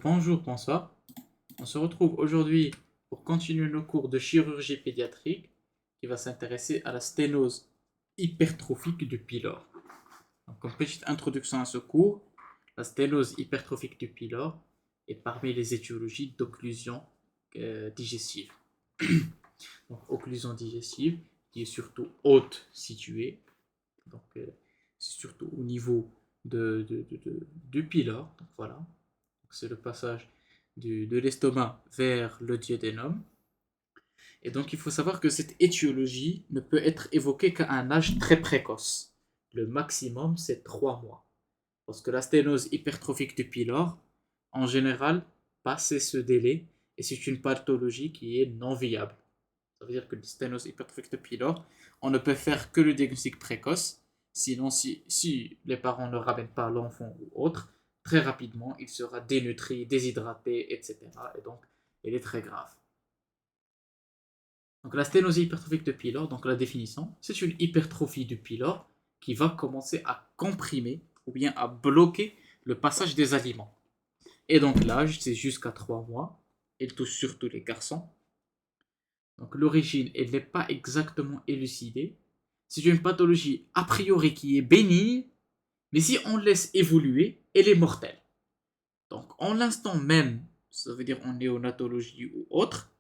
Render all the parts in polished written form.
Bonjour, bonsoir. On se retrouve aujourd'hui pour continuer nos cours de chirurgie pédiatrique qui va s'intéresser à la sténose hypertrophique du pylore. Donc, comme petite introduction à ce cours, la sténose hypertrophique du pylore est parmi les étiologies d'occlusion digestive. Donc, occlusion digestive qui est surtout haute située. Donc, c'est surtout au niveau du pylore. Donc, voilà. C'est le passage de l'estomac vers le duodénum. Et donc, il faut savoir que cette étiologie ne peut être évoquée qu'à un âge très précoce. Le maximum, c'est 3 mois. Parce que la sténose hypertrophique du pylore, en général, passe ce délai et c'est une pathologie qui est non viable. Ça veut dire que la sténose hypertrophique du pylore, on ne peut faire que le diagnostic précoce. Sinon, si les parents ne ramènent pas l'enfant ou autre, très rapidement, il sera dénutri, déshydraté, etc. Et donc, il est très grave. Donc, la sténose hypertrophique du pylore, donc la définition, c'est une hypertrophie du pylore qui va commencer à comprimer ou bien à bloquer le passage des aliments. Et donc, l'âge, c'est jusqu'à 3 mois. Il touche surtout les garçons. Donc, l'origine, elle n'est pas exactement élucidée. C'est une pathologie a priori qui est bénigne, mais si on laisse évoluer, elle est mortelle. Donc, en l'instant même, ça veut dire en néonatologie ou autre,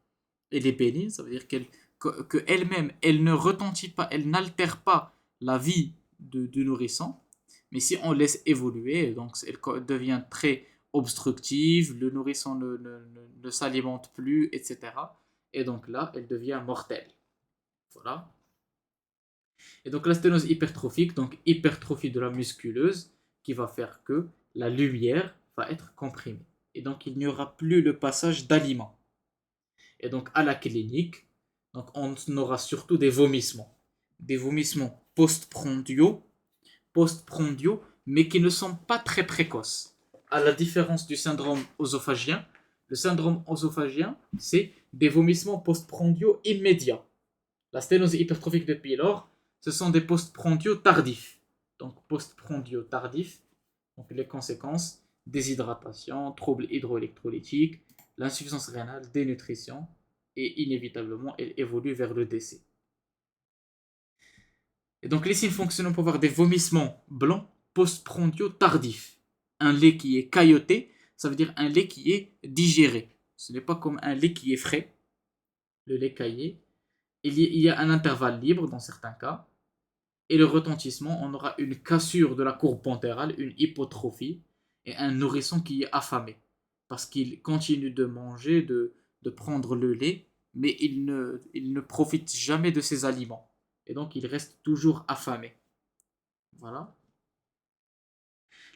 elle est bénigne, ça veut dire qu'elle-même, elle ne retentit pas, elle n'altère pas la vie du nourrisson. Mais si on laisse évoluer, donc elle devient très obstructive, le nourrisson ne s'alimente plus, etc. Et donc là, elle devient mortelle. Voilà. Et donc la sténose hypertrophique, donc hypertrophie de la musculeuse, qui va faire que la lumière va être comprimée. Et donc il n'y aura plus le passage d'aliments. Et donc à la clinique, donc on aura surtout des vomissements. Des vomissements post-prandiaux, mais qui ne sont pas très précoces. À la différence du syndrome œsophagien, le syndrome œsophagien, c'est des vomissements post-prandiaux immédiats. La sténose hypertrophique de pylore, ce sont des post-prandiaux tardifs. Donc post-prandiaux tardifs, donc les conséquences, déshydratation, troubles hydroélectrolytiques, l'insuffisance rénale, dénutrition, et inévitablement, elle évolue vers le décès. Et donc les signes fonctionnels pour avoir des vomissements blancs postprandiaux tardifs. Un lait qui est cailloté, ça veut dire un lait qui est digéré. Ce n'est pas comme un lait qui est frais, le lait caillé. Il y a un intervalle libre dans certains cas. Et le retentissement, on aura une cassure de la courbe pantérale, une hypotrophie, et un nourrisson qui est affamé. Parce qu'il continue de manger, de prendre le lait, mais il ne profite jamais de ses aliments. Et donc il reste toujours affamé. Voilà.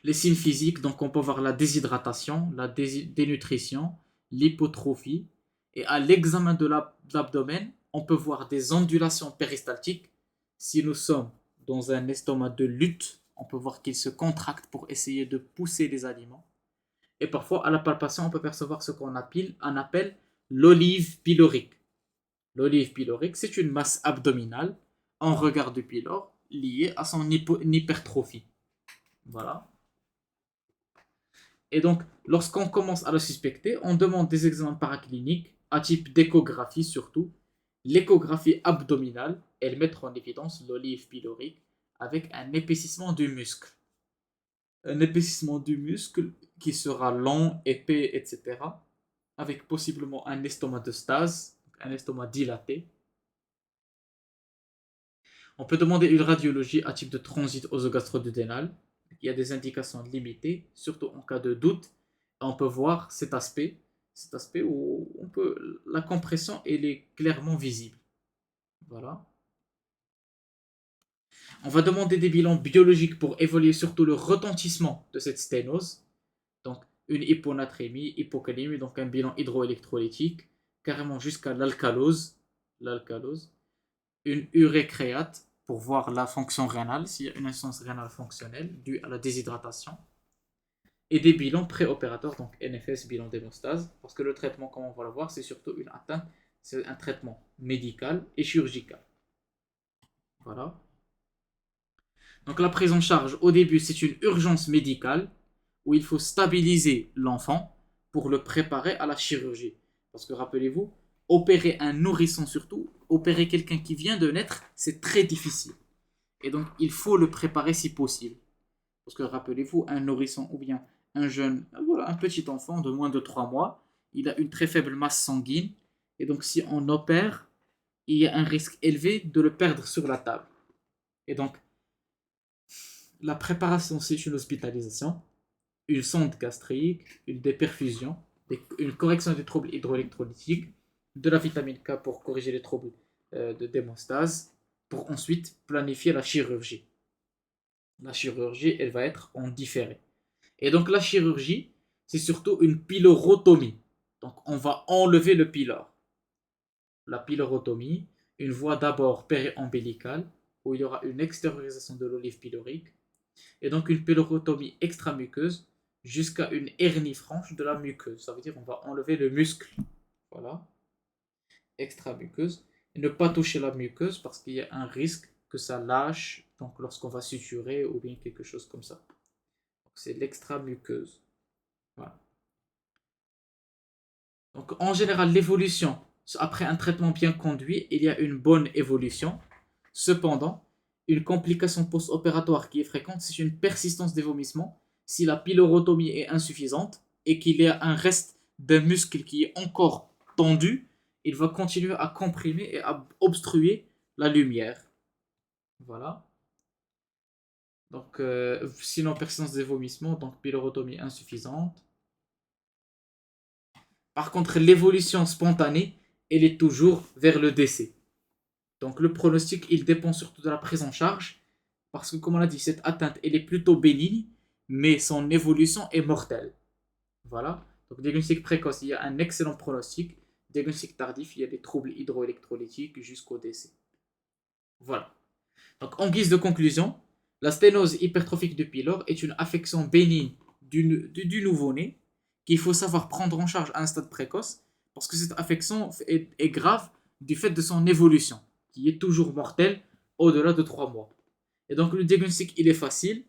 Les signes physiques, donc on peut voir la déshydratation, la dénutrition, l'hypotrophie. Et à l'examen de l'abdomen, on peut voir des ondulations péristaltiques. Si nous sommes dans un estomac de lutte, on peut voir qu'il se contracte pour essayer de pousser les aliments. Et parfois, à la palpation, on peut percevoir ce qu'on appelle l'olive pylorique. L'olive pylorique, c'est une masse abdominale en regard du pylore liée à son hypertrophie. Voilà. Et donc, lorsqu'on commence à le suspecter, on demande des examens paracliniques à type d'échographie surtout. L'échographie abdominale, elle met en évidence l'olive pylorique avec un épaississement du muscle. Un épaississement du muscle qui sera long, épais, etc. Avec possiblement un estomac de stase, un estomac dilaté. On peut demander une radiologie à type de transit œsogastro-duodénal. Il y a des indications limitées, surtout en cas de doute. On peut voir cet aspect où la compression elle est clairement visible. Voilà. On va demander des bilans biologiques pour évaluer surtout le retentissement de cette sténose. Donc une hyponatrémie, hypocalémie, donc un bilan hydroélectrolytique, carrément jusqu'à l'alcalose, une urécréate pour voir la fonction rénale, s'il y a une insuffisance rénale fonctionnelle due à la déshydratation, et des bilans préopératoires, donc NFS, bilan d'hémostase, parce que le traitement, comme on va le voir, c'est surtout une atteinte, c'est un traitement médical et chirurgical. Voilà. Donc la prise en charge, au début, c'est une urgence médicale, où il faut stabiliser l'enfant pour le préparer à la chirurgie. Parce que rappelez-vous, opérer un nourrisson surtout, opérer quelqu'un qui vient de naître, c'est très difficile. Et donc, il faut le préparer si possible. Parce que rappelez-vous, un nourrisson ou bien un jeune, voilà, un petit enfant de moins de 3 mois, il a une très faible masse sanguine. Et donc, si on opère, il y a un risque élevé de le perdre sur la table. Et donc, la préparation, c'est une hospitalisation, une sonde gastrique, une déperfusion, une correction des troubles hydroélectrolytiques, de la vitamine K pour corriger les troubles de démostase, pour ensuite planifier la chirurgie. La chirurgie, elle va être en différé. Et donc la chirurgie, c'est surtout une pylorotomie. Donc on va enlever le pylore. La pylorotomie, une voie d'abord périombilicale, où il y aura une extériorisation de l'olive pylorique, et donc une pylorotomie extramuqueuse jusqu'à une hernie franche de la muqueuse. Ça veut dire qu'on va enlever le muscle. Voilà, extramuqueuse. Et ne pas toucher la muqueuse parce qu'il y a un risque que ça lâche donc lorsqu'on va suturer ou bien quelque chose comme ça. C'est l'extramuqueuse. Voilà. Donc en général, l'évolution, après un traitement bien conduit, il y a une bonne évolution. Cependant, une complication post-opératoire qui est fréquente, c'est une persistance des vomissements. Si la pylorotomie est insuffisante et qu'il y a un reste d'un muscle qui est encore tendu, il va continuer à comprimer et à obstruer la lumière. Voilà. Donc, sinon, persistance des vomissements, donc pylorotomie insuffisante. Par contre, l'évolution spontanée, elle est toujours vers le décès. Donc le pronostic, il dépend surtout de la prise en charge, parce que comme on l'a dit, cette atteinte, elle est plutôt bénigne, mais son évolution est mortelle. Voilà. Donc diagnostic précoce, il y a un excellent pronostic. Diagnostic tardif, il y a des troubles hydroélectrolytiques jusqu'au décès. Voilà. Donc en guise de conclusion, la sténose hypertrophique du pylore est une affection bénigne du nouveau-né qu'il faut savoir prendre en charge à un stade précoce, parce que cette affection est grave du fait de son évolution, qui est toujours mortelle au-delà de 3 mois. Et donc le diagnostic, il est facile,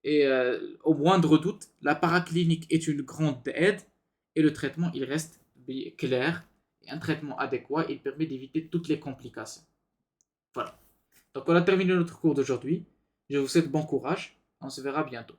et au moindre doute, la paraclinique est une grande aide, et le traitement, il reste clair, et un traitement adéquat, il permet d'éviter toutes les complications. Voilà. Donc on a terminé notre cours d'aujourd'hui. Je vous souhaite bon courage. On se verra bientôt.